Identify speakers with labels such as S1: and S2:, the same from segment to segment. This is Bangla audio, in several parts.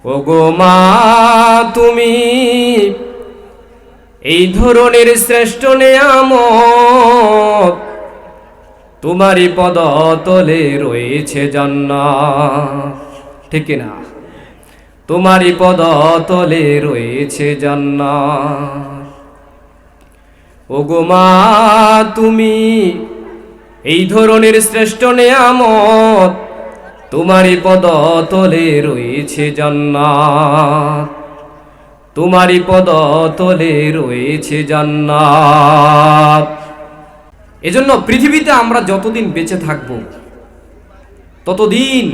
S1: ওগো মা তুমি এই ধরনের শ্রেষ্ঠ নেয়ামত, তোমারই পদতলে রয়েছে জান্নাত। ঠিক না? তোমারই পদতলে রয়েছে জান্নাত। ওগো মা তুমি এই ধরনের শ্রেষ্ঠ নেয়ামত, তোমারই পদতলে রয়েছে জান্নাত। তোমারই পদতলে রয়েছে জান্নাত। এজন্য পৃথিবীতে আমরা যতদিন বেঁচে থাকব ততদিন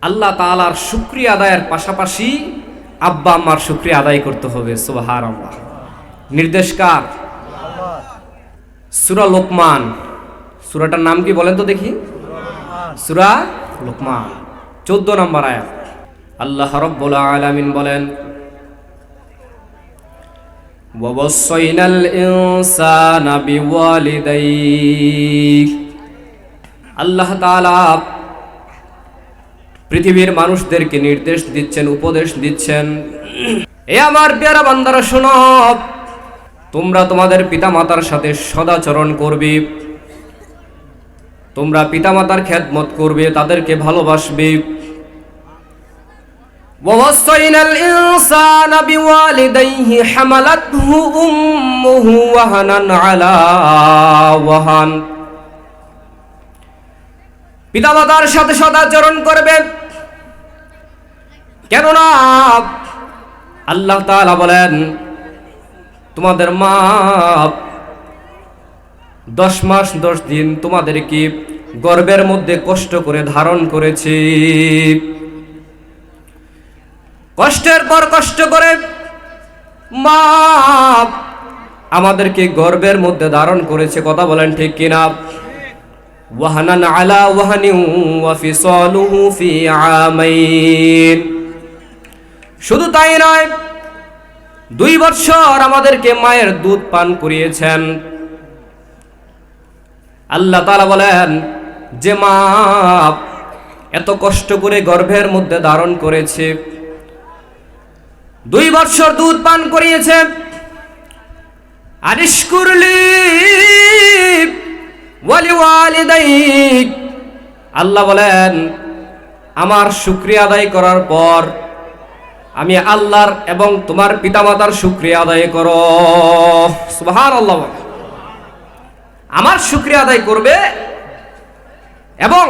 S1: আল্লাহ তাআলার শুকরিয়া আদায়ের পাশাপাশি আব্বা আম্মার শুকরিয়া আদায় করতে হবে। সুবহানাল্লাহ। নির্দেশ কার? সূরা লোকমান। সূরাটার নাম কি বলেন তো দেখি? সূরা লোকমান 14 নম্বর আয়াত। আল্লাহ রাব্বুল আলামিন বলেন, ওয়াসাইনাল ইনসানা বিওয়ালিদাইহি। আল্লাহ তাআলা পৃথিবীর মানুষদেরকে নির্দেশ দিচ্ছেন, উপদেশ দিচ্ছেন, এ আমার প্যারা বান্দারা শোনো, তোমরা তোমাদের পিতামাতার সাথে সদাচরণ করবে, তোমরা পিতামাতার খেদমত করবে, তাদেরকে ভালোবাসবে। ওয়াসাইনাল ইনসানা বিওয়ালিদাইহি হামালাতহু উম্মুহু ওয়াহানান আলা ওয়াহান। পিতামাতার সাথে সদাচরণ করবে, কেননা আল্লাহ তাআলা বলেন তোমাদের মা 10 মাস 10 দিন তোমাদেরকে গর্ভের মধ্যে কষ্ট করে ধারণ করেছে। কষ্টের পর কষ্ট করে মা আমাদেরকে গর্ভের মধ্যে ধারণ করেছে। কথা বলেন ঠিক কিনা? ওয়াহানান আলা ওয়াহানিন ওয়া ফিসালুহু ফি আমাইন। শুধু তাই নয়, 2 বছর আমাদেরকে মায়ের দুধ পান করিয়েছেন। আল্লাহ তাআলা বলেন যে মা এত কষ্ট করে গর্ভের মধ্যে ধারণ করেছে, 2 বছর দুধ পান করিয়েছে, আনিশকুরলি ওয়ালিওয়ালিদাইক। আল্লাহ বলেন আমার শুকরিয়া আদায় করার পর আমি আল্লাহর এবং তোমার পিতামাতার শুকরিয়া আদায় করো। সুবহানাল্লাহ। আমার শুকরিয়া আদায় করবে এবং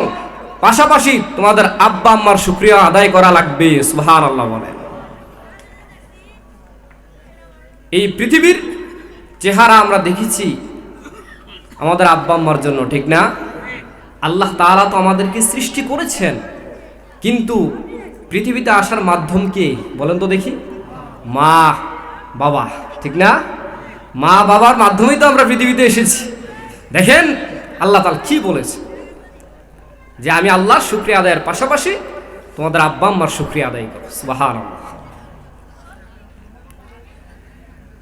S1: পাশাপাশি তোমাদের আব্বা আম্মার শুকরিয়া আদায় করা লাগবে। সুবহানাল্লাহ বলেন। এই পৃথিবীর চেহারা আমরা দেখেছি আমাদের আব্বা আম্মার জন্য, ঠিক না? আল্লাহ তাআলা তো আমাদেরকে সৃষ্টি করেছেন, কিন্তু পৃথিবীতে আসার মাধ্যম কে বলেন তো দেখি? মা বাবা, ঠিক না? মা বাবার মাধ্যমেই তো আমরা পৃথিবীতে এসেছি। দেখেন আল্লাহ তাআলা কি বলেছে, যে আমি আল্লাহর শুকরিয়া আদায়ের পাশাপাশি তোমাদের আব্বা আম্মার শুকরিয়া আদায় করো। সুবহানাল্লাহ।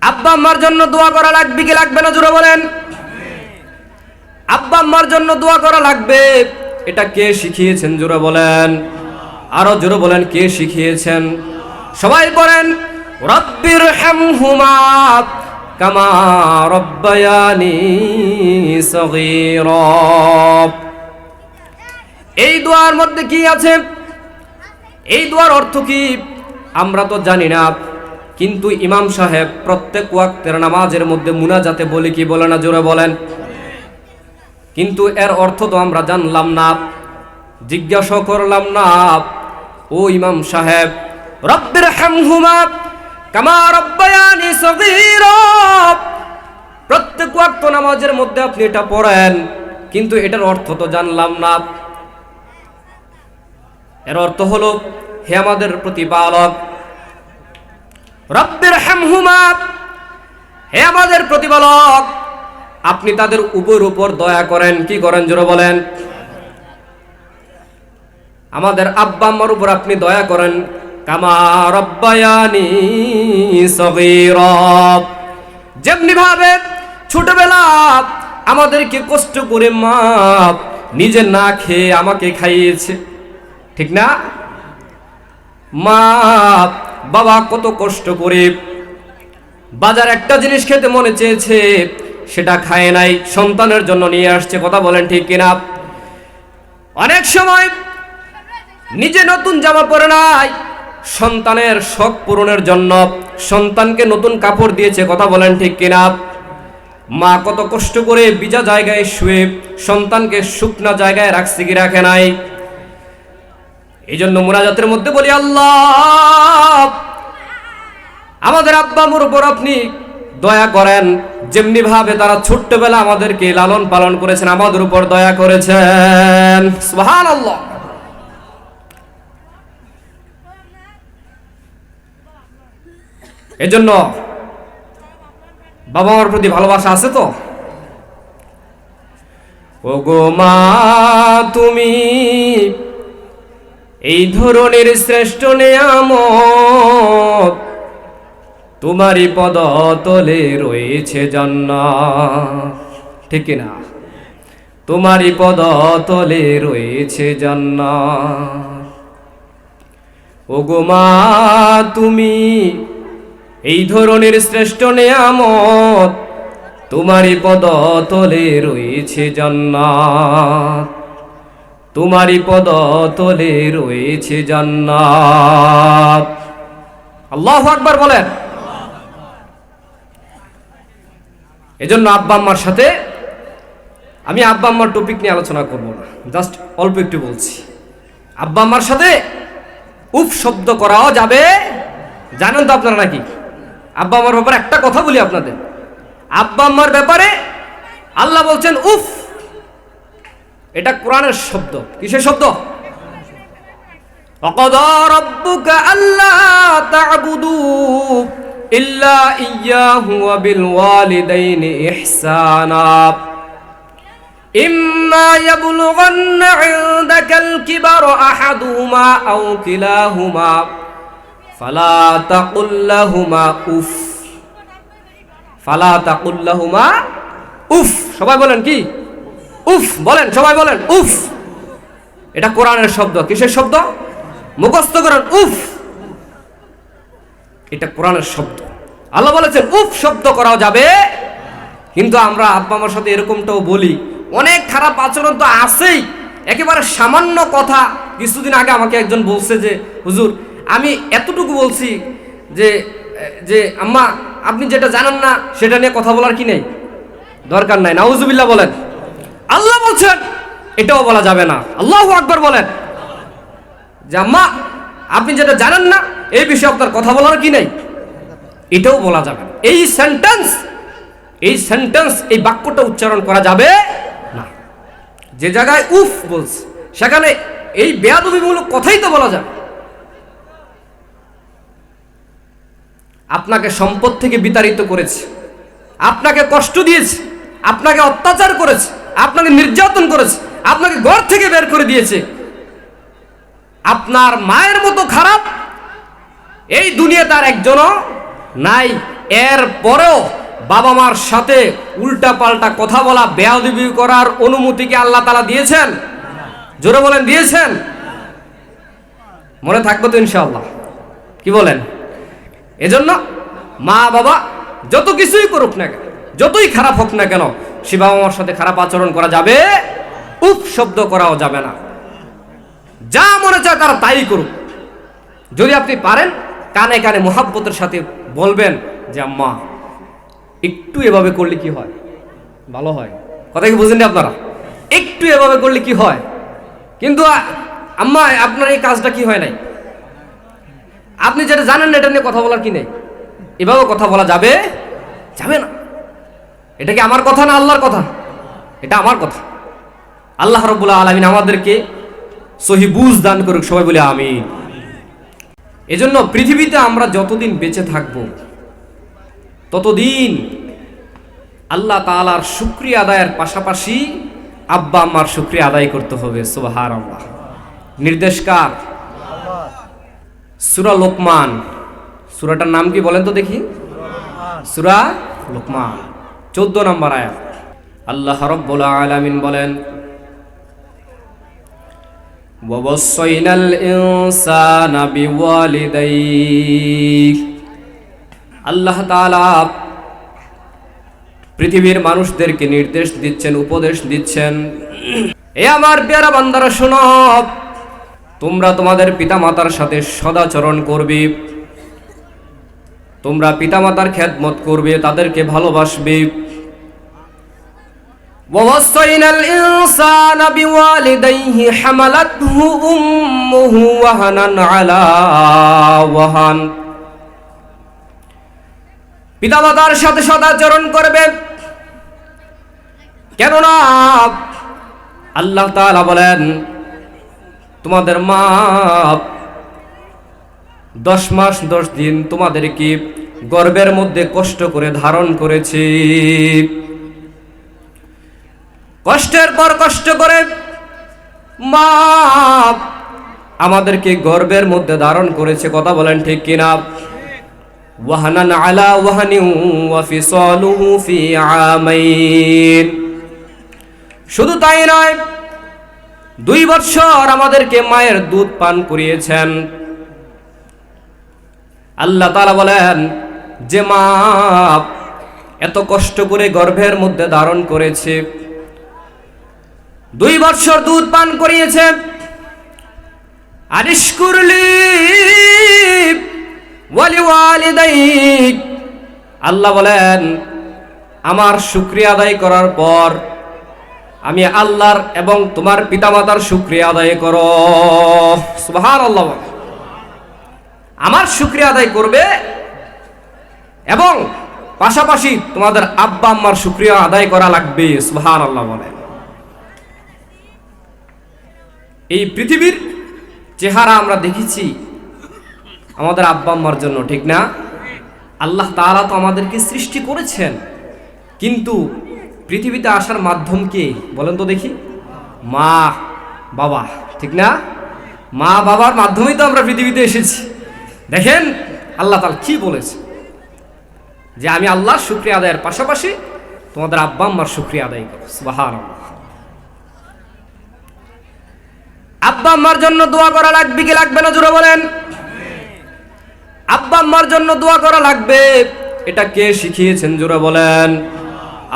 S1: আব্বা আম্মার জন্য দোয়া করা লাগবে কি লাগবে না? জোরে বলেন। আব্বা আম্মার জন্য দোয়া করা লাগবে। এটা কে শিখিয়েছেন? জোরে বলেন। আরো জোরে বলেন, কে শিখিয়েছেন? সবাই বলেন, রব্বির হামহুমা কামা রব্বায়ানি সগীরা। এই দোয়ার মধ্যে কি আছে? এই দোয়ার অর্থ কি আমরা তো জানি না, কিন্তু ইমাম সাহেব প্রত্যেক ওয়াক্তের নামাজের মধ্যে মুনাজাতে বলে কি বলে না? জোরে বলেন। কিন্তু এর অর্থ তো আমরা জানলাম না, জিজ্ঞাসা করলাম না, ও ইমাম সাহেব, রব্বির হামহুমা কামা রব্বায়ানি সগীরা, প্রত্যেক ওয়াক্ত নামাজের মধ্যে আপনি এটা পড়েন, কিন্তু এটার অর্থ তো জানলাম না। এর অর্থ হলো, হে আমাদের প্রতিপালক, রব্বির হামহুমা, হে আমাদের প্রতিপালক, আপনি তাদের উপর দয়া করেন। কি করেন? জোরে বলেন। আমাদের আব্বা আম্মার উপর আপনি দয়া করেন, কামা রব্বায়ানি সগীরা, যেমনি ভাবে ছোটবেলা আমাদেরকে কষ্ট করে মা নিজে না খেয়ে আমাকে খাইয়েছে, ঠিক না? মা বাবা কত কষ্ট করে বাজার একটা জিনিস খেতে মনে চেয়েছে, সেটা খায় নাই, সন্তানের জন্য নিয়ে আসছে। কথা বলেন ঠিক কিনা? অনেক সময় নিজে নতুন জামা পরে নাই, সন্তানের শখ পূরণের জন্য সন্তানকে নতুন কাপড় দিয়েছে। কথা বলেন ঠিক কিনা? মা কত কষ্ট করে ভিজা জায়গায় শুয়ে সন্তানকে শুকনা জায়গায় রাখছে কি রাখে নাই? এই জন্য মুনাজাতের মধ্যে বলি, আল্লাহ আমাদের আব্বা আম্মুর উপর আপনি দয়া করেন, যেমনি ভাবে তারা ছোট্টবেলা আমাদেরকে লালন পালন করেছেন, আমাদের উপর দয়া করেছেন। সুবহানাল্লাহ। এজন্য বাবা মার প্রতি ভালোবাসা আছে তো? ওগো মা তুমি এই ধরনের শ্রেষ্ঠ নেয়ামত, তোমারই পদতলে রয়েছে জান্নাত। ঠিক না? তোমারই পদতলে রয়েছে জান্নাত। ওগো মা তুমি এই ধরনের শ্রেষ্ঠ নেয়ামত, তোমারই পদতলে রয়েছে জান্নাত, তোমারই পদতলে রয়েছে জান্নাত। আল্লাহু আকবার বলেন। এজন্য আব্বা আম্মার সাথে আমি আব্বা আম্মার টপিক নিয়ে আলোচনা করব না, জাস্ট অল্প একটু বলছি। আব্বা আম্মার সাথে উফ শব্দ করাও যাবে, জানেন তো আপনারা নাকি? আব্বা আম্মার ব্যাপারে একটা কথা বলি আপনাদের, আব্বা আম্মার ব্যাপারে আল্লাহ বলছেন উফ, এটা কোরআনের শব্দ। কিসের শব্দ? ওয়াকাদা রাব্বুকা আল্লা তা'বুদু ইল্লা ইয়্যাহু ওয়া বিল ওয়ালিদাইনি ইহসানা ইম্মা ইয়াবলুগান্না ইনদাকাল কিবারা আহাদুহুমা আও কিলাহুমা ফালা তাকুল লাহুমা উফ, ফালা তাকুল লাহুমা উফ। সবাই বলেন কি? উফ বলেন, সবাই বলেন উফ। এটা কোরআনের শব্দ। কিসের শব্দ? মুখস্থ করেন উফ, এটা কোরআনের শব্দ। আল্লাহ বলেছেন উফ শব্দ করাও যাবে। কিন্তু আমরা আব্বা আমার সাথে এরকমটাও বলি, অনেক খারাপ আচরণ তো আছেই। একেবারে সামান্য কথা, কিছুদিন আগে আমাকে একজন বলছে যে হুজুর আমি এতটুকু বলছি যে যে আম্মা আপনি যেটা জানেন না সেটা নিয়ে কথা বলার কি নেই, দরকার নাই। নাউজুবিল্লাহ বলেন। আল্লাহ বলছেন এটাও বলা যাবে না। আল্লাহু আকবার বলেন। যে আম্মা আপনি যেটা জানেন না এই বিষয়ে আপনার কথা বলার কি নেই, এটাও বলা যাবে না। এই সেন্টেন্স এই বাক্যটা উচ্চারণ করা যাবে না। যে জায়গায় উফ বলছে সেখানে এই বেয়াদবিমূলক কথাই তো বলা যাবে। আপনাকে সম্পদ থেকে বিতাড়িত করেছে, আপনাকে কষ্ট দিয়েছে, আপনাকে অত্যাচার করেছে, আপনাকে নির্যাতন করেছে, আপনাকে ঘর থেকে বের করে দিয়েছে, আপনার মায়ের মতো খারাপ এই দুনিয়াতে আর একজনও নাই। এর পরেও বাবা মার সাথে উল্টা পাল্টা কথা বলা, বেয়াদবি করার অনুমতি কি আল্লাহ তাআলা দিয়েছেন? জোরে বলেন দিয়েছেন? মনে থাকবে তো ইনশাআল্লাহ? কি বলেন? এজন্য মা বাবা যত কিছুই করুক না কেন, যতই খারাপ হোক না কেন, সে বাবা মার সাথে খারাপ আচরণ করা যাবে, উফ শব্দ করাও যাবে না। যা মনে চায় তারা তাই করুক। যদি আপনি পারেন কানে কানে মুহাব্বতের সাথে বলবেন যে আম্মা একটু এভাবে করলে কি হয়, ভালো হয়। কথা কি বুঝেন আপনারা? একটু এভাবে করলে কি হয়, কিন্তু আম্মা আপনার এই কাজটা কি হয় নাই, আপনি যেটা জানেন না এটা নিয়ে কথা বলার কি নেই, এভাবে কথা বলা যাবে যাবে না। এটা কি আমার কথা না আল্লাহর কথা? এটা আমার কথা। আল্লাহ রাব্বুল আলামিন আমাদেরকে সহি বুঝ দান করুক, সবাই বলে আমিন। এজন্য পৃথিবীতে আমরা যতদিন বেঁচে থাকব ততদিন আল্লাহ তাআলার শুকরিয়া আদায়ের পাশাপাশি আব্বা আম্মার শুকরিয়া আদায় করতে হবে। সুবহানাল্লাহ। নির্দেশকার সূরা লোকমান। সূরাটার নাম কি বলেন তো দেখি? সূরা লোকমান 14 নম্বর আয়াত। আল্লাহ রাব্বুল আলামিন বলেন, ওয়াসাইনাল ইনসানা বিওয়ালিদাইহি। আল্লাহ তাআলা পৃথিবীর মানুষদেরকে নির্দেশ দিচ্ছেন, উপদেশ দিচ্ছেন, এ আমার প্যারা বান্দারা শোনো, তোমরা তোমাদের পিতামাতার সাথে সদাচরণ করবে, তোমরা পিতামাতার খেদমত করবে, তাদেরকে ভালোবাসবে। ওয়াসাইনাল ইনসানা বিওয়ালিদাইহি হামালাতহু উম্মুহু ওয়াহানান আলা ওয়াহান। পিতামাতার সাথে সদাচরণ করবে, কেননা আল্লাহ তাআলা বলেন তোমাদের মা 10 মাস 10 দিন তোমাদেরকে গর্ভের মধ্যে কষ্ট করে ধারণ করেছে। কষ্টের পর কষ্ট করে মা আমাদেরকে গর্ভের মধ্যে ধারণ করেছে, কথা বলেন ঠিক কিনা? ওয়াহানান আলা ওয়াহানিন ওয়া ফিসালুহু ফি আমাইন। শুধু তাই নয়, 2 বছর আমাদেরকে মায়ের দুধ পান করিয়েছেন। আল্লাহ তাআলা বলেন যে মা এত কষ্ট করে গর্ভের মধ্যে ধারণ করেছে, 2 বছর দুধ পান করিয়েছে, আনিশকুরলি ওয়ালিওয়ালিদাইক। আল্লাহ বলেন আমার শুকরিয়া আদায় করার পর আমি আল্লাহর এবং তোমার পিতামাতার শুকরিয়া আদায় করো। সুবহানাল্লাহ। আমার শুকরিয়া আদায় করবে এবং পাশাপাশি তোমাদের আব্বা আম্মার শুকরিয়া আদায় করা লাগবে। সুবহানাল্লাহ বলেন। এই পৃথিবীর চেহারা আমরা দেখেছি আমাদের আব্বা আম্মার জন্য, ঠিক না? আল্লাহ তাআলা তো আমাদেরকে সৃষ্টি করেছেন, কিন্তু পৃথিবীতে আসার মাধ্যম কে বলেন তো দেখি? মা বাবা, ঠিক না? মা বাবার মাধ্যমেই তো আমরা পৃথিবীতে এসেছি। দেখেন আল্লাহ তাআলা কি বলেছে, যে আমি আল্লাহর শুকরিয়া আদায়ের পাশাপাশি তোমাদের আব্বা আম্মার শুকরিয়া আদায় করো। সুবহানাল্লাহ। আব্বা আম্মার জন্য দোয়া করা লাগবে কি লাগবে না জোরে বলেন? আব্বা আম্মার জন্য দোয়া করা লাগবে। এটা কে শিখিয়েছেন জোরে বলেন?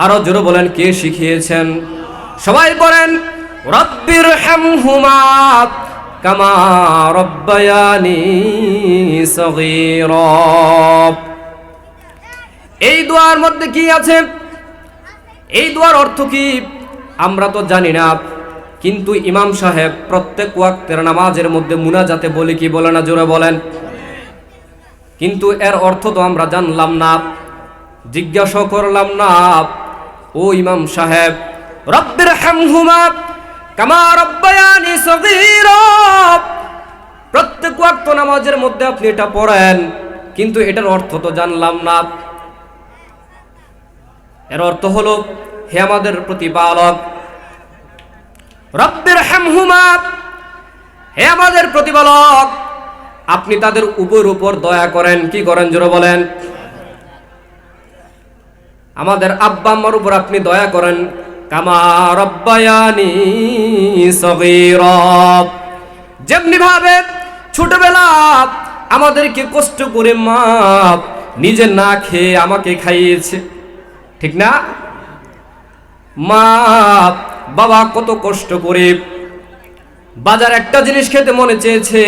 S1: আরো জোরে বলেন, কে শিখিয়েছেন? সবাই বলেন রব্বির হামহুমা কামা রব্বায়ানি সগীরা। এই দোয়ার মধ্যে কি আছে? এই দোয়ার অর্থ কি আমরা তো জানি না, কিন্তু ইমাম সাহেব প্রত্যেক ওয়াক্তের নামাজের মধ্যে মুনাজাতে বলে কি বলে না জোরে বলেন? কিন্তু এর অর্থ তো আমরা জানলাম না, জিজ্ঞাসা করলাম না। ও ইমাম সাহেব, রব্বির হামহুমা কামা রব্বায়ানি সগীরা, প্রত্যেক ওয়াক্ত নামাজের মধ্যে আপনি এটা পড়েন, কিন্তু এটার অর্থ তো জানলাম না। এর অর্থ হলো, হে আমাদের প্রতিপালক, রব্বির হামহুমা, হে আমাদের প্রতিপালক, আপনি তাদের উপর দয়া করেন। কি করেন জোরে বলেন? আমাদের আব্বা আম্মার উপর আপনি দয়া করেন। কামা রব্বায়ানি সগীরা, যেমনি ভাবে ছোটবেলা আমাদেরকে কষ্ট করে মা নিজে না খেয়ে আমাকে খাইয়েছে, ঠিক না? মা বাবা কত কষ্ট করে বাজার একটা জিনিস খেতে মনে চেয়েছে,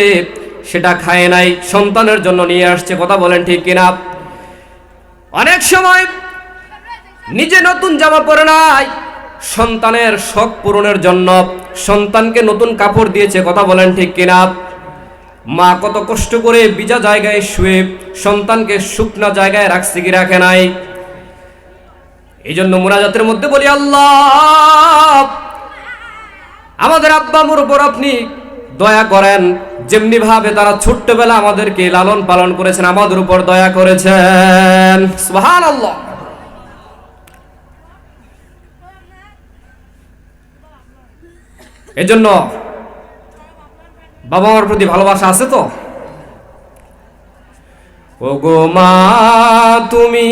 S1: সেটা খায় নাই, সন্তানের জন্য নিয়ে আসছে। কথা বলেন ঠিক কিনা? অনেক সময় নিজে নতুন জামা পরে নাই, সন্তানের শখ পূরণের জন্য সন্তানকে নতুন কাপড় দিয়েছে। কথা বলেন ঠিক কিনা? মা কত কষ্ট করে ভিজা জায়গায় শুয়ে সন্তানকে শুকনা জায়গায় রাখছে কি রাখে নাই? এই জন্য মুনাজাতের মধ্যে বলি, আল্লাহ আমাদের আব্বা আম্মার উপর আপনি দয়া করেন, যেমনি ভাবে তারা ছোট্টবেলা আমাদেরকে লালন পালন করেছেন, আমাদের উপর দয়া করেছেন। সুবহানাল্লাহ। এজন্য বাবা মার প্রতি ভালোবাসা আছে তো? ওগো মা, তুমি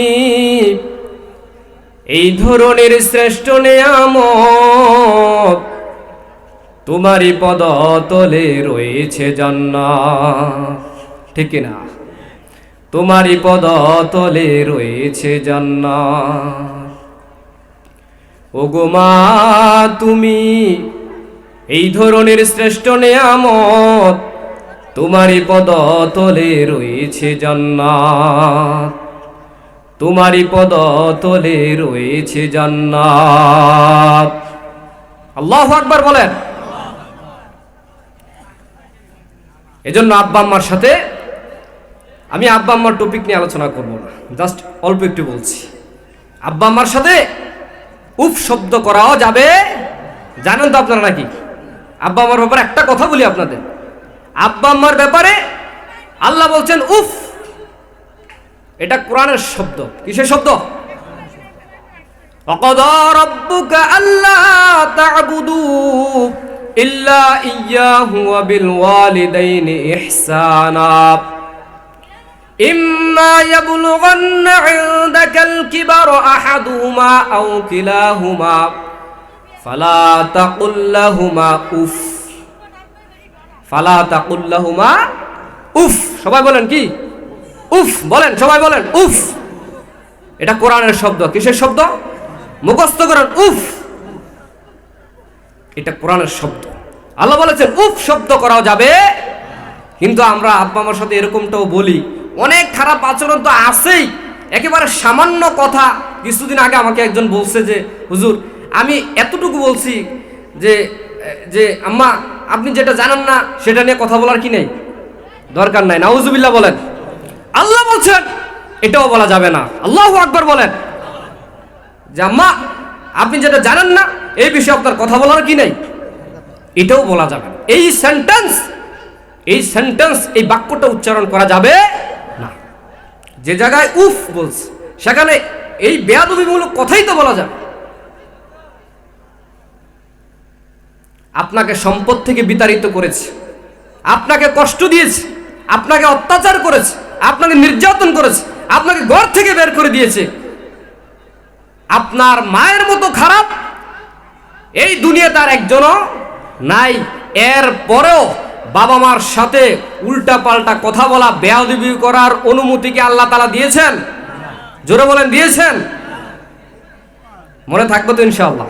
S1: এই ধরনের শ্রেষ্ঠ নেয়ামত তোমারই পদতলে রয়েছে জান্নাত। ঠিক কিনা? তোমারই পদতলে রয়েছে জান্নাত। ওগো মা, তুমি এই ধরনের শ্রেষ্ঠ নেয়ামত, তোমারই পদতলে রয়েছে জান্নাত, তোমারই পদতলে রয়েছে জান্নাত। আল্লাহু আকবার বলেন। এজন্য আব্বা আম্মার সাথে, আমি আব্বা আম্মার টপিক নিয়ে আলোচনা করব না, জাস্ট অল্প একটু বলছি। আব্বা আম্মার সাথে উফ শব্দ করাও যাবে, জানেন তো আপনারা নাকি? আব্বা আম্মার ব্যাপারে একটা কথা বলি আপনাদের, আব্বা আম্মার ব্যাপারে আল্লাহ বলছেন উফ, এটা কোরআনের শব্দ। কিসের শব্দ? ওয়াকাদা রাব্বুকা আল্লা তা'বুদু ইল্লা ইয়্যাহু ওয়া বিল ওয়ালিদাইনি ইহসানা ইম্মা ইয়াবলুগান্না ইনদাকাল কিবারা আহাদুহুমা আও কিলাহুমা ফালা তাকুল লাহুমা উফ, ফালা তাকুল লাহুমা উফ। সবাই বলেন কি? উফ বলেন, সবাই বলেন উফ। এটা কোরআনের শব্দ। কিসের শব্দ? মুখস্থ করেন উফ, এটা কোরআনের শব্দ। আল্লাহ বলেছেন উফ শব্দ করাও যাবে। কিন্তু আমরা আব্বা আমার সাথে এরকমটাও বলি, অনেক খারাপ আচরণ তো আছেই। একেবারে সামান্য কথা, কিছুদিন আগে আমাকে একজন বলছে যে হুজুর, আমি এতটুকু বলছি যে যে আম্মা আপনি যেটা জানেন না সেটা নিয়ে কথা বলার কি নেই, দরকার নাই। নাউজুবিল্লাহ বলেন। আল্লাহ বলছেন এটাও বলা যাবে না। আল্লাহু আকবার বলেন। যে আম্মা আপনি যেটা জানেন না এই বিষয়ে আপনার কথা বলার কি নেই, এটাও বলা যাবে না। এই সেন্টেন্স এই বাক্যটা উচ্চারণ করা যাবে না। যে জায়গায় উফ বলছে সেখানে এই বেয়াদবিমূলক কথাই তো বলা যাবে। আপনাকে সম্পদ থেকে বিতাড়িত করেছে, আপনাকে কষ্ট দিয়েছে, আপনাকে অত্যাচার করেছে, আপনাকে নির্যাতন করেছে, আপনাকে ঘর থেকে বের করে দিয়েছে, আপনার মায়ের মতো খারাপ এই দুনিয়াতে আর একজনও নাই। এর পরেও বাবা মার সাথে উল্টা পাল্টা কথা বলা, বেয়াদবি করার অনুমতি কি আল্লাহ তাআলা দিয়েছেন? জোরে বলেন, দিয়েছেন? মনে থাকবে তো ইনশাআল্লাহ?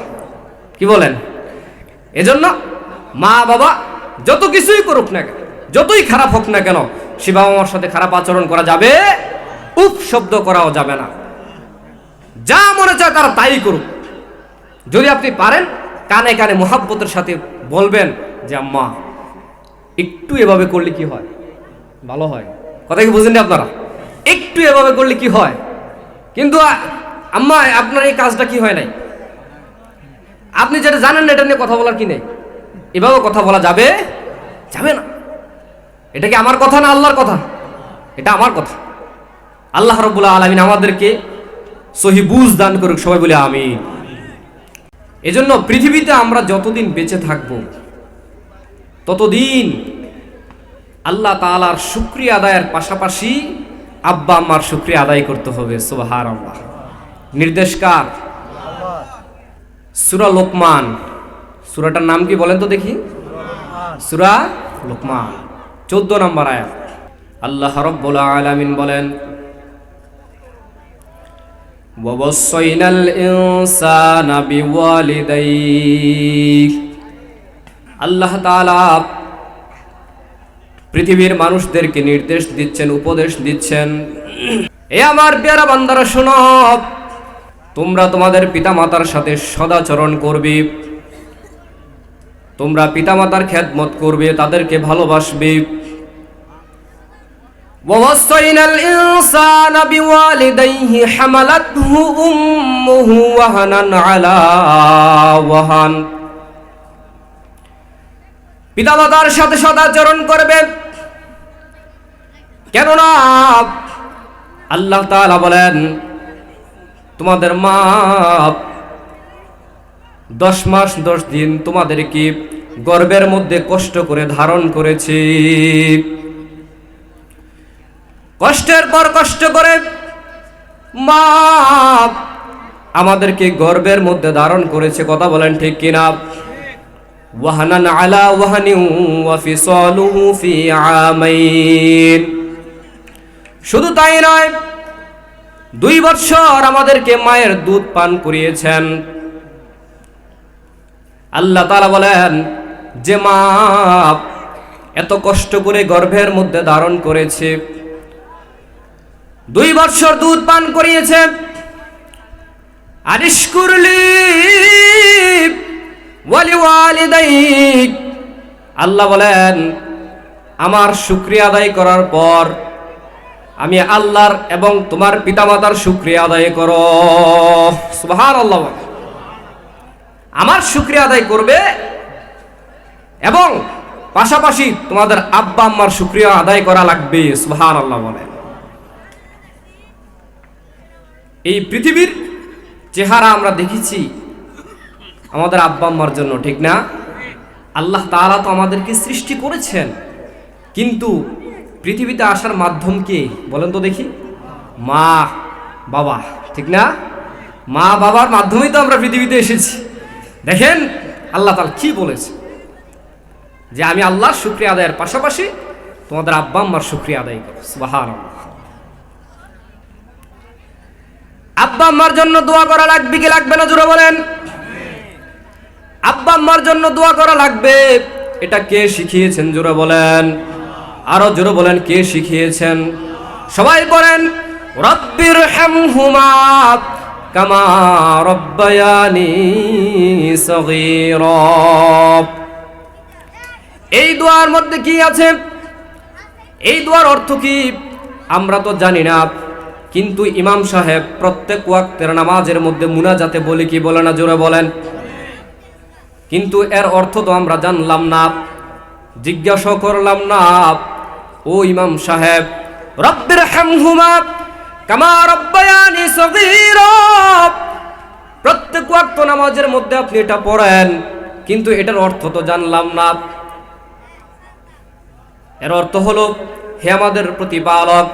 S1: কি বলেন? এজন্য মা বাবা যত কিছুই করুক না কেন, যতই খারাপ হোক না কেন, সে বাবা মার সাথে খারাপ আচরণ করা যাবে, উফ শব্দ করাও যাবে না। যা মনে চায় তারা তাই করুক। যদি আপনি পারেন কানে কানে মুহাব্বতের সাথে বলবেন যে আম্মা একটু এভাবে করলে কি হয়, ভালো হয়। কথা কি বুঝেন আপনারা? একটু এভাবে করলে কি হয়। কিন্তু আম্মা আপনার এই কাজটা কি হয় নাই, আপনি যেটা জানেন না এটা নিয়ে কথা বলার কি নেই, এভাবে কথা বলা যাবে যাবে না। এটা কি আমার কথা না আল্লাহর কথা? এটা আমার কথা। আল্লাহ রাব্বুল আলামিন আমাদেরকে সহি বুঝ দান করুক, সবাই বলে আমিন। এজন্য পৃথিবীতে আমরা যতদিন বেঁচে থাকব ততদিন আল্লাহ তাআলার শুকরিয়া আদায়ের পাশাপাশি আব্বা আম্মার শুকরিয়া আদায় করতে হবে। সুবহানাল্লাহ। নির্দেশ কার? সূরা লোকমান। সূরাটার নাম কি বলেন তো দেখি? সূরা লোকমান 14 নম্বর আয়াত। আল্লাহ রাব্বুল আলামিন বলেন ওয়াসাইনাল ইনসানা বিওয়ালিদাইহি। আল্লাহ তাআলা পৃথিবীর মানুষদেরকে নির্দেশ দিচ্ছেন, উপদেশ দিচ্ছেন, এ আমার প্যারা বান্দারা শোনো, তোমরা তোমাদের পিতামাতার সাথে সদাচরণ করবে, তোমরা পিতামাতার খেদমত করবে, তাদেরকে ভালোবাসবে। ওয়াসাইনাল ইনসানা বিওয়ালিদাইহি হামালাতহু উম্মুহু ওয়াহানান আলা ওয়াহান। পিতামাতার সাথে সদাচরণ করবে, কেননা আল্লাহ তাআলা বলেন তোমাদের মা 10 মাস 10 দিন তোমাদেরকে গর্ভের মধ্যে কষ্ট করে ধারণ করেছে। কষ্টের পর কষ্ট করে মা আমাদেরকে গর্ভের মধ্যে ধারণ করেছে। কথা বলেন ঠিক কিনা? ওয়াহানান আলা ওয়াহানিন ওয়া ফিসালুহু ফি আমাইন। শুধু তাই নয়, 2 বছর আমাদেরকে মায়ের দুধ পান করিয়েছেন। আল্লাহ তাআলা বলেন যে মা এত কষ্ট করে গর্ভের মধ্যে ধারণ করেছে, 2 বছর দুধ পান করিয়েছে। আনিশকুরলি ওয়ালি ওয়ালিদাইক, আল্লাহ বলেন আমার শুকরিয়া আদায় করার পর আমি আল্লাহর এবং তোমার পিতামাতার শুকরিয়া আদায় করো। সুবহানাল্লাহ। আমার শুকরিয়া আদায় করবে এবং পাশাপাশি তোমাদের আব্বা আম্মার শুকরিয়া আদায় করা লাগবে। সুবহানাল্লাহ বলেন। এই পৃথিবীর চেহারা আমরা দেখেছি আমাদের আব্বা আম্মার জন্য, ঠিক না? আল্লাহ তাআলা তো আমাদেরকে সৃষ্টি করেছেন, কিন্তু পৃথিবীতে আসার মাধ্যম কে বলেন তো দেখি? মা বাবা, ঠিক না? মা বাবার মাধ্যমেই তো আমরা পৃথিবীতে এসেছি। দেখেন আল্লাহ তাআলা কি বলেছে, যে আমি আল্লাহর শুকরিয়া আদায়ের পাশাপাশি তোমাদের আব্বা আম্মার শুকরিয়া আদায় করো। সুবহানাল্লাহ। আব্বা আম্মার জন্য দোয়া করা লাগবে কি লাগবে না জোরে বলেন? আব্বা আম্মার জন্য দোয়া করা লাগবে। এটা কে শিখিয়েছেন জোরে বলেন? আরো জোরে বলেন, কে শিখিয়েছেন? সবাই বলেন রব্বির হামহুমা কামা রব্বায়ানি সগীরা। এই দোয়ার মধ্যে কি আছে? এই দোয়ার অর্থ কি আমরা তো জানি না, কিন্তু ইমাম সাহেব প্রত্যেক ওয়াক্তের নামাজের মধ্যে মুনাজাতে বলে কি বলে না জোরে বলেন? কিন্তু এর অর্থ তো আমরা জানলাম না, জিজ্ঞাসা করলাম না। ও ইমাম সাহেব, রব্বির হামহুমা কামা রব্বায়ানি সগীরা, প্রত্যেক ওয়াক্ত নামাজের মধ্যে আপনি এটা পড়েন, কিন্তু এটার অর্থ তো জানলাম না। এর অর্থ হলো, হে আমাদের প্রতিপালক,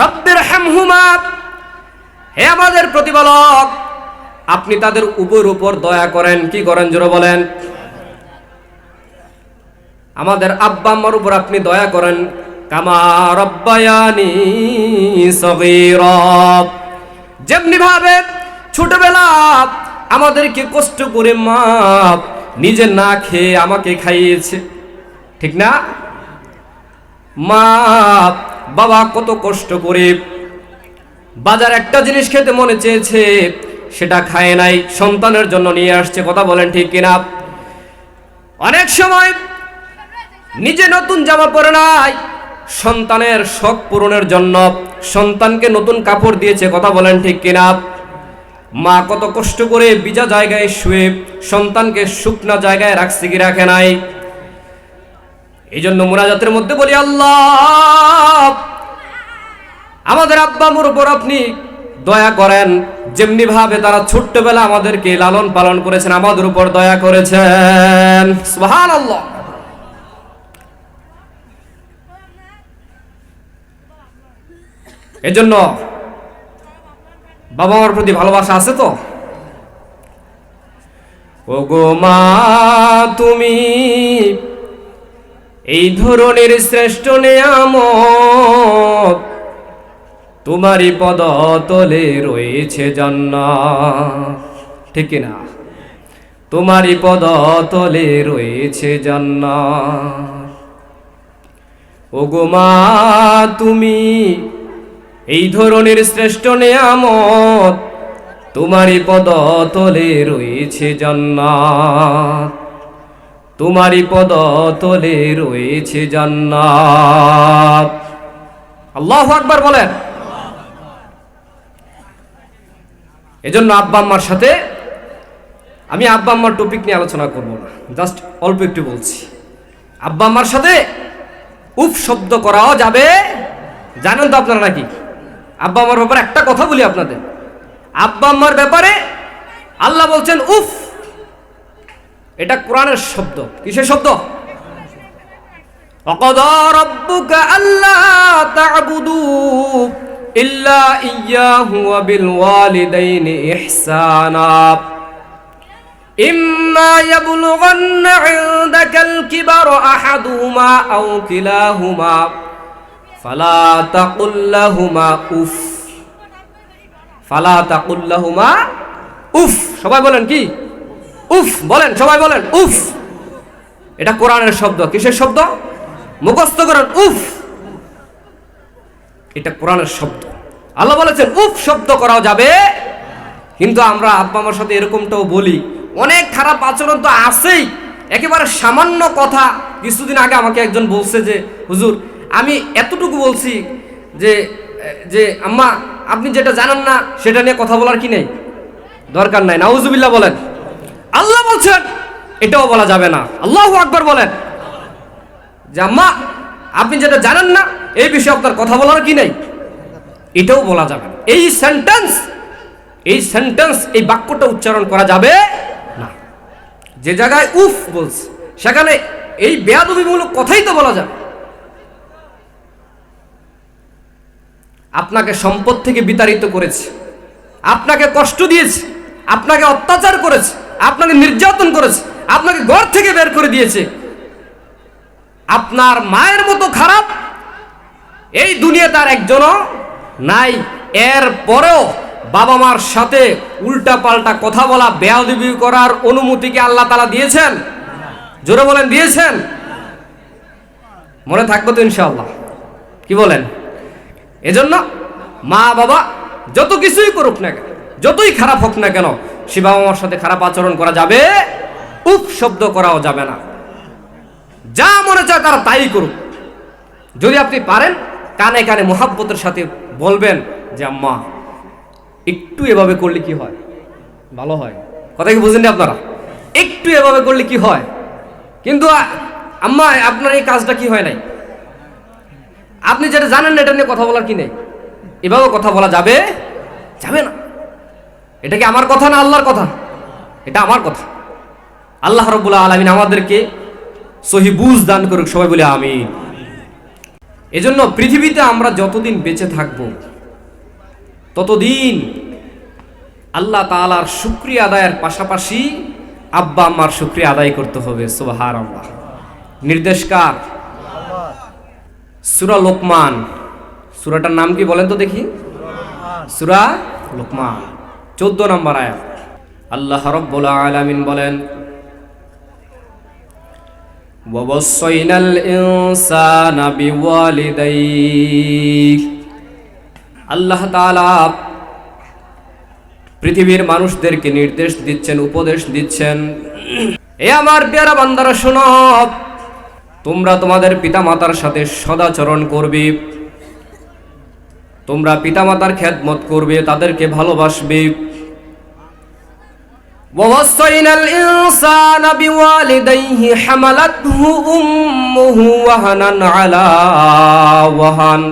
S1: রব্বির হামহুমা, হে আমাদের প্রতিপালক, আপনি তাদের উপর দয়া করেন। কি করেন জোরে বলেন? আমাদের আব্বা আম্মার উপর আপনি দয়া করেন। কামা রব্বায়ানি সগীরা, যেমনি ভাবে ছোটবেলা আমাদেরকে কষ্ট করে মা নিজে না খেয়ে আমাকে খাইয়েছে, ঠিক না? মা বাবা কত কষ্ট করে বাজার একটা জিনিস খেতে মনে চেয়েছে, সেটা খায় নাই, সন্তানের জন্য নিয়ে আসছে। কথা বলেন ঠিক কিনা? অনেক সময় নিজে নতুন জামা পরে নাই, সন্তানের শখ পূরণের জন্য সন্তানকে নতুন কাপড় দিয়েছে। কথা বলেন ঠিক কিনা? মা কত কষ্ট করে ভিজা জায়গায় শুয়ে সন্তানকে শুকনা জায়গায় রাখছে কি রাখে নাই? এই জন্য মুনাজাতের মধ্যে বলি, আল্লাহ আমাদের আব্বা আম্মার উপর আপনি দয়া করেন, যেমনি ভাবে তারা ছোট্টবেলা আমাদেরকে লালন পালন করেছেন, আমাদের উপর দয়া করেছেন। সুবহানাল্লাহ। এজন্য বাবা মার প্রতি ভালোবাসা আছে তো? ওগো মা তুমি এই ধরনের শ্রেষ্ঠ নেয়ামত, তোমারই পদতলে রয়েছে জান্নাত, ঠিক না? তোমারই পদতলে রয়েছে জান্নাত। ওগো মা তুমি এই ধরনের শ্রেষ্ঠ নেয়ামত, তোমারই পদতলে রয়েছে জান্নাত, তোমারই পদতলে রয়েছে জান্নাত। আল্লাহু আকবার বলেন। এজন্য আব্বা আম্মার সাথে আমি আব্বা আম্মার টপিক নিয়ে আলোচনা করব না, জাস্ট অল্প একটু বলছি। আব্বা আম্মার সাথে উফ শব্দ করাও যাবে, জানেন তো আপনারা নাকি? আব্বা আম্মার ব্যাপারে একটা কথা বলি আপনাদের, আব্বা আম্মার ব্যাপারে আল্লাহ বলছেন উফ, এটা কোরআনের শব্দ। কিসের শব্দ? ওয়াকাদা রাব্বুকা আল্লা তা'বুদু ইল্লা ইয়্যাহু ওয়া বিল ওয়ালিদাইনি ইহসানা ইম্মা ইম্মা ইয়াবলুগান্না ইনদাকাল কিবারা আহাদুহুমা আও কিলাহুমা ফালা তাকুল লাহুমা উফ। ফালা তাকুল লাহুমা উফ। সবাই বলেন কি? উফ বলেন, সবাই বলেন উফ। এটা কোরআনের শব্দ। কিসের শব্দ? মুখস্থ করেন উফ। এটা কোরআনের শব্দ। আল্লাহ বলেছেন উফ শব্দ করা যাবে। কিন্তু আমরা আব্বা আমার সাথে এরকমটাও বলি। অনেক খারাপ আচরণ তো আছেই, একেবারে সামান্য কথা। কিছুদিন আগে আমাকে একজন বলছে যে হুজুর আমি এতটুকু বলছি যে যে আম্মা আপনি যেটা জানেন না সেটা নিয়ে কথা বলার কি নেই, দরকার নাই। নাউজুবিল্লাহ বলেন। আল্লাহ বলছেন এটাও বলা যাবে না। আল্লাহু আকবার বলেন। যে আম্মা আপনি যেটা জানেন না এই বিষয়ে আপনার কথা বলার কি নেই, এটাও বলা যাবে না। এই সেন্টেন্স এই বাক্যটা উচ্চারণ করা যাবে না। যে জায়গায় উফ বলছে সেখানে এই বেয়াদবিমূলক কথাই তো বলা যাবে। আপনাকে সম্পদ থেকে বিতাড়িত করেছে, আপনাকে কষ্ট দিয়েছে, আপনাকে অত্যাচার করেছে, আপনাকে নির্যাতন করেছে, আপনাকে ঘর থেকে বের করে দিয়েছে। আপনার মায়ের মতো খারাপ এই দুনিয়াতে আর একজনও নাই। এর পরেও বাবা মার সাথে উল্টা পাল্টা কথা বলা, বেয়াদবি করার অনুমতি কি আল্লাহ তাআলা দিয়েছেন? জোরে বলেন দিয়েছেন? মনে থাকবে তো ইনশাআল্লাহ? কি বলেন? এজন্য মা বাবা যত কিছুই করুক না কেন, যতই খারাপ হোক না কেন, সে বাবা মার সাথে খারাপ আচরণ করা যাবে, উফ শব্দ করাও যাবে না। যা মনে চায় তারা তাই করুক। যদি আপনি পারেন কানে কানে মুহাব্বতের সাথে বলবেন যে আম্মা একটু এভাবে করলে কি হয়, ভালো হয়। কথা কি বুঝেননি আপনারা? একটু এভাবে করলে কি হয়। কিন্তু আম্মা আপনার এই কাজটা কি হয় নাই, আপনি যেটা জানেন না এটা নিয়ে কথা বলার কি নেই, এভাবে কথা বলা যাবে যাবে না। এটা কি আমার কথা না আল্লাহর কথা? এটা আমার কথা। আল্লাহ রাব্বুল আলামিন আমাদেরকে সহি বুঝ দান করুক, সবাই বলে আমিন। এজন্য পৃথিবীতে আমরা যতদিন বেঁচে থাকব ততদিন আল্লাহ তাআলার শুকরিয়া আদায়ের পাশাপাশি আব্বা আম্মার শুকরিয়া আদায় করতে হবে। সুবহানাল্লাহ। নির্দেশকার সূরা লোকমান। সূরাটার নাম কি বলেন তো দেখি? সূরা লোকমান 14 নম্বর আয়াত। আল্লাহ রাব্বুল আলামিন বলেন ওয়াসাইনাল ইনসানা বিওয়ালিদাইহি। আল্লাহ তাআলা পৃথিবীর মানুষদেরকে নির্দেশ দিচ্ছেন, উপদেশ দিচ্ছেন, এ আমার প্যারা বান্দারা শোনো, তোমরা তোমাদের পিতামাতার সাথে সদাচরণ করবে, তোমরা পিতামাতার খেদমত করবে, তাদেরকে ভালোবাসবে। ওয়াসাইনাল ইনসানা বিওয়ালিদাইহি হামালাতহু উম্মুহু ওয়াহানান আলা ওয়াহান।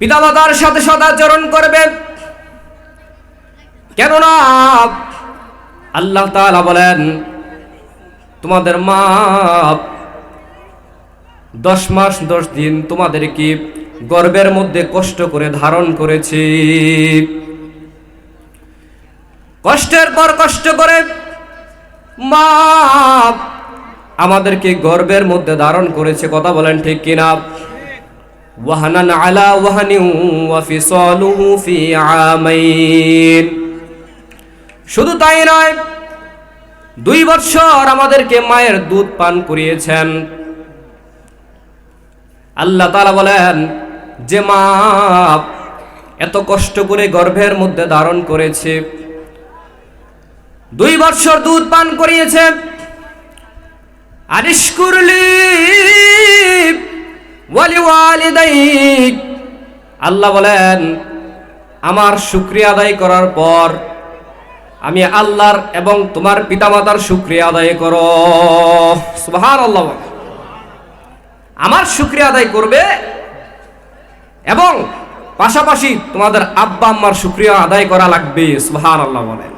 S1: পিতামাতার সাথে সদাচরণ করবে, কেননা আল্লাহ তাআলা বলেন তোমাদের মা 10 মাস 10 দিন তোমাদেরকে গর্ভের মধ্যে কষ্ট করে ধারণ করেছে। কষ্টের পর কষ্ট করে মা আমাদেরকে গর্ভের মধ্যে ধারণ করেছে। কথা বলেন ঠিক কিনা? ওয়াহানান আলা ওয়াহানিন ওয়া ফিসালুহু ফি আমাইন। শুধু তাই নয়, 2 বছর আমাদেরকে মায়ের দুধ পান করিয়েছেন। আল্লাহ তাআলা বলেন যে মা এত কষ্ট করে গর্ভের মধ্যে ধারণ করেছে, 2 বছর দুধ পান করিয়েছে, আনিশকুরলি ওয়ালিওয়ালিদাইক। আল্লাহ বলেন আমার শুকরিয়া আদায় করার পর আমি আল্লাহর এবং তোমার পিতামাতার শুকরিয়া আদায় করো। সুবহানাল্লাহ। আমার শুকরিয়া আদায় করবে এবং পাশাপাশি তোমাদের আব্বা আম্মার শুকরিয়া আদায় করা লাগবে। সুবহানাল্লাহ বলেন।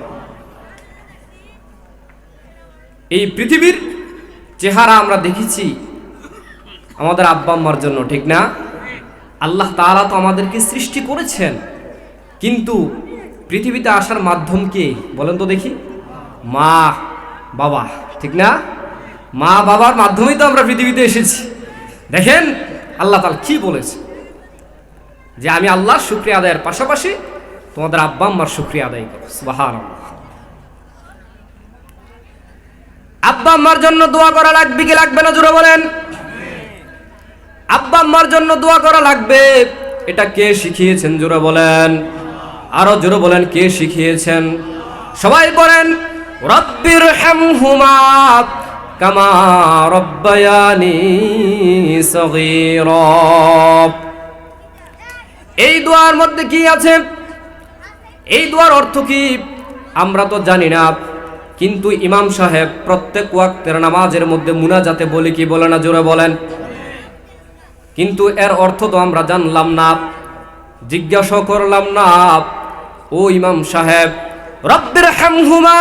S1: এই পৃথিবীর চেহারা আমরা দেখেছি আমাদের আব্বা আম্মার জন্য, ঠিক না? আল্লাহ তাআলা তো আমাদেরকে সৃষ্টি করেছেন, কিন্তু পৃথিবীতে আসার মাধ্যম কে বলেন তো দেখি? মা বাবা, ঠিক না? মা বাবার মাধ্যমেই তো আমরা পৃথিবীতে এসেছি। দেখেন আল্লাহ তাআলা কি বলেছে, যে আমি আল্লাহর শুকরিয়া আদায়ের পাশাপাশি তোমাদের আব্বা আম্মার শুকরিয়া আদায় করো। সুবহানাল্লাহ। আব্বা আম্মার জন্য দোয়া করা লাগবে কি লাগবে না, জোরে বলেন? আব্বা আম্মার জন্য দোয়া করা লাগবে। এটা কে শিখিয়েছেন, জোরে বলেন? আরো জোরে বলেন, কে শিখিয়েছেন? সবাই বলেন, রব্বির হামহুমা কামা রব্বায়ানি সগীরা। এই দোয়ার মধ্যে কি আছে, এই দোয়ার অর্থ কি আমরা তো জানি না, কিন্তু ইমাম সাহেব প্রত্যেক ওয়াক্তের নামাজের মধ্যে মুনাজাতে বলে কি বলে না, জোরে বলেন? কিন্তু এর অর্থ তো আমরা জানলাম না, জিজ্ঞাসা করলাম না। ও ইমাম সাহেব, রব্বির হামহুমা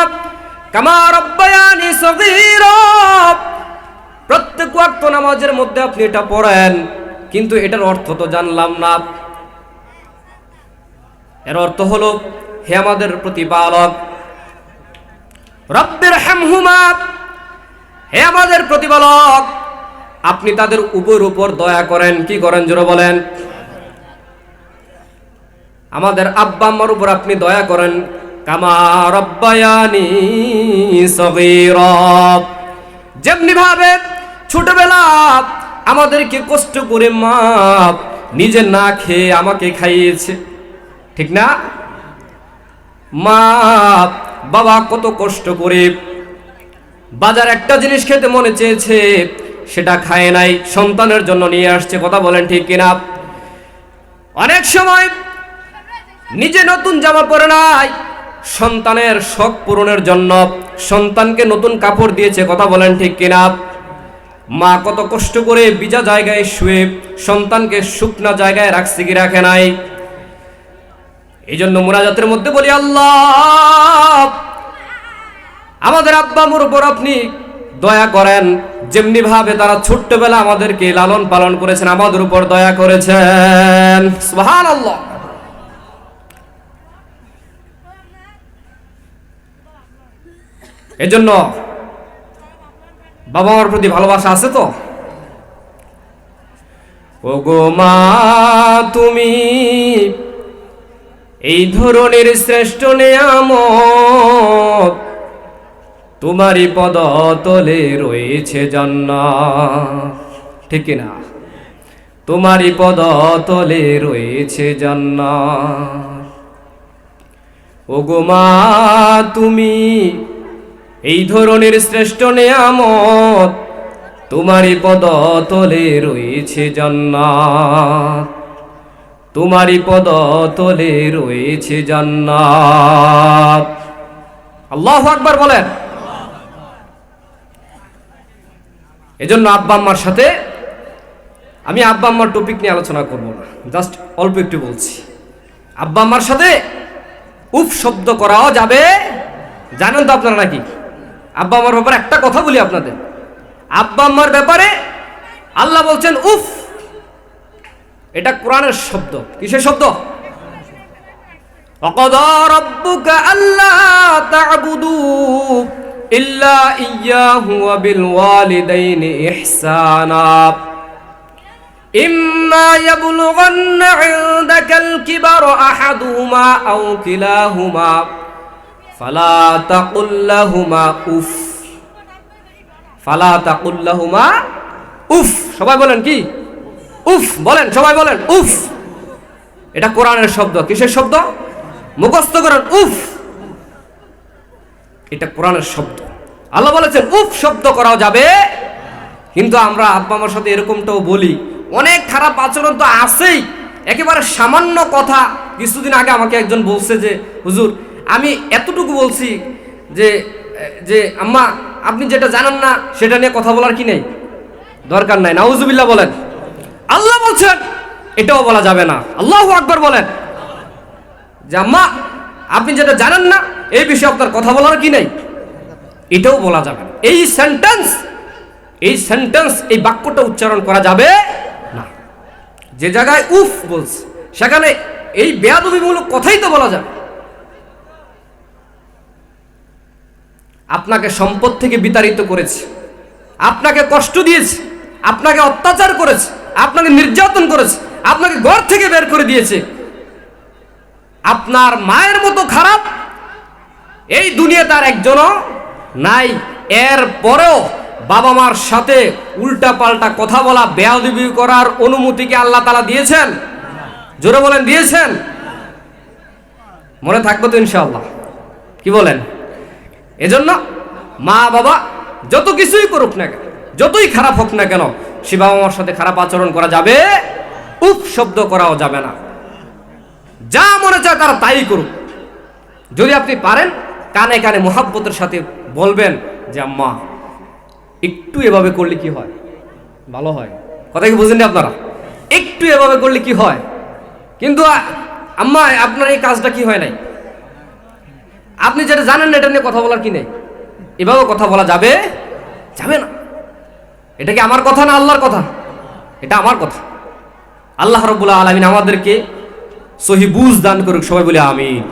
S1: কামা রব্বায়ানি সগীরা, প্রত্যেক ওয়াক্ত নামাজের মধ্যে আপনি এটা পড়েন, কিন্তু এটার অর্থ তো জানলাম না। এর অর্থ হলো, হে আমাদের প্রতিপালক, রব্বির হামহুমা, হে আমাদের প্রতিপালক, আপনি তাদের উপর দয়া করেন। কি করেন, জোরে বলেন? আমাদের আব্বা আম্মার উপর আপনি দয়া করেন। কামা রব্বায়ানি সগীরা, যেমনি ভাবে ছোটবেলা আমাদেরকে কষ্ট করে মা নিজে না খেয়ে আমাকে খাইয়েছে, ঠিক না? মা বাবা কত কষ্ট করে বাজার একটা জিনিস খেতে মনে চেয়েছে, সেটা খায় নাই, সন্তানের জন্য নিয়ে আসছে। কথা বলেন ঠিক কিনা? অনেক সময় নিজে নতুন জামা পরে নাই, সন্তানের শখ পূরণের জন্য সন্তানকে নতুন কাপড় দিয়েছে। কথা বলেন ঠিক কিনা? মা কত কষ্ট করে ভিজা জায়গায় শুয়ে সন্তানকে শুকনা জায়গায় রাখছে কি রাখে নাই? এই জন্য মুনাজাতের মধ্যে বলি, আল্লাহ আমাদের আব্বা আম্মার উপর আপনি দয়া করেন, যেমনি ভাবে তারা ছোট্টবেলা আমাদেরকে লালন পালন করেছেন, আমাদের উপর দয়া করেছেন। সুবহানাল্লাহ। এজন্য বাবা মার প্রতি ভালোবাসা আছে তো? ওগো মা তুমি এই ধরনের শ্রেষ্ঠ নেয়ামত, তোমারই পদতলে রয়েছে জান্নাত, ঠিক না? তোমারই পদতলে রয়েছে জান্নাত। ওগো মা তুমি এই ধরনের শ্রেষ্ঠ নেয়ামত, তোমারই পদতলে রয়েছে জান্নাত, তোমারই পদতলে রয়েছে জান্নাত। আল্লাহু আকবার বলেন। এজন্য আব্বা আম্মার সাথে, আমি আব্বা আম্মার টপিক নিয়ে আলোচনা করব না, জাস্ট অল্প একটু বলছি। আব্বা আম্মার সাথে উফ শব্দ করাও যাবে, জানেন তো আপনারা নাকি? আব্বা আম্মার ব্যাপারে একটা কথা বলি আপনাদের, আব্বা আম্মার ব্যাপারে আল্লাহ বলছেন উফ, এটা কোরআনের শব্দ। কিসের শব্দ? ওয়াকাদা রাব্বুকা আল্লা তা'বুদু ইল্লা ইয়্যাহু ওয়া বিল ওয়ালিদাইনি ইহসানা ইম্মা ইয়াবলুগান্না ইনদাকাল কিবারা আহাদুহুমা আও কিলাহুমা ফালা তাকুল লাহুমা উফ, ফালা তাকুল লাহুমা উফ। সবাই বলেন কি? উফ বলেন, সবাই বলেন উফ। এটা কোরআনের শব্দ। কিসের শব্দ? মুখস্থ করেন উফ, এটা কোরআনের শব্দ। আল্লাহ বলেছেন উফ শব্দ করাও যাবে। কিন্তু আমরা আব্বা আমার সাথে এরকমটাও বলি, অনেক খারাপ আচরণ তো আছেই। একেবারে সামান্য কথা, কিছুদিন আগে আমাকে একজন বলছে যে হুজুর আমি এতটুকু বলছি যে যে আম্মা আপনি যেটা জানেন না সেটা নিয়ে কথা বলার কি নেই, দরকার নাই। নাউজুবিল্লাহ বলেন। আল্লাহ বলছেন এটাও বলা যাবে না। আল্লাহু আকবার বলেন। যে আম্মা আপনি যেটা জানেন না এই বিষয়ে আপনার কথা বলার কি নেই, এটাও বলা যাবে না। এই সেন্টেন্স এই বাক্যটা উচ্চারণ করা যাবে না। যে জায়গায় উফ বলছে সেখানে এই বেয়াদবিমূলক কথাই তো বলা যাবে। আপনাকে সম্পদ থেকে বিতাড়িত করেছে, আপনাকে কষ্ট দিয়েছে, আপনাকে অত্যাচার করেছে, আপনাকে নির্যাতন করেছে, আপনাকে ঘর থেকে বের করে দিয়েছে, আপনার মায়ের মতো খারাপ এই দুনিয়াতে আর একজনও নাই। এর পরেও বাবা মার সাথে উল্টা পাল্টা কথা বলা, বেয়াদবি করার অনুমতি কি আল্লাহ তাআলা দিয়েছেন? জোরে বলেন, দিয়েছেন? মনে থাকবে তো ইনশাআল্লাহ? কি বলেন? এজন্য মা বাবা যত কিছুই করুক না কেন, যতই খারাপ হোক না কেন, সে বাবা মার সাথে খারাপ আচরণ করা যাবে, উফ শব্দ করাও যাবে না। যা মনে চায় তারা তাই করুক। যদি আপনি পারেন কানে কানে মোহাব্বতের সাথে বলবেন যে আম্মা একটু এভাবে করলে কি হয়, ভালো হয়। কথা কি বুঝেননি আপনারা? একটু এভাবে করলে কি হয়, কিন্তু আম্মা আপনার এই কাজটা কি হয় নাই, আপনি যেটা জানেন না এটা নিয়ে কথা বলার কি নেই, এভাবে কথা বলা যাবে যাবে না। এটা কি আমার কথা না আল্লাহর কথা? এটা আমার কথা। আল্লাহ রাব্বুল আলামিন আমাদেরকে সহি বুঝ দান করুক, সবাই বলে আমিন।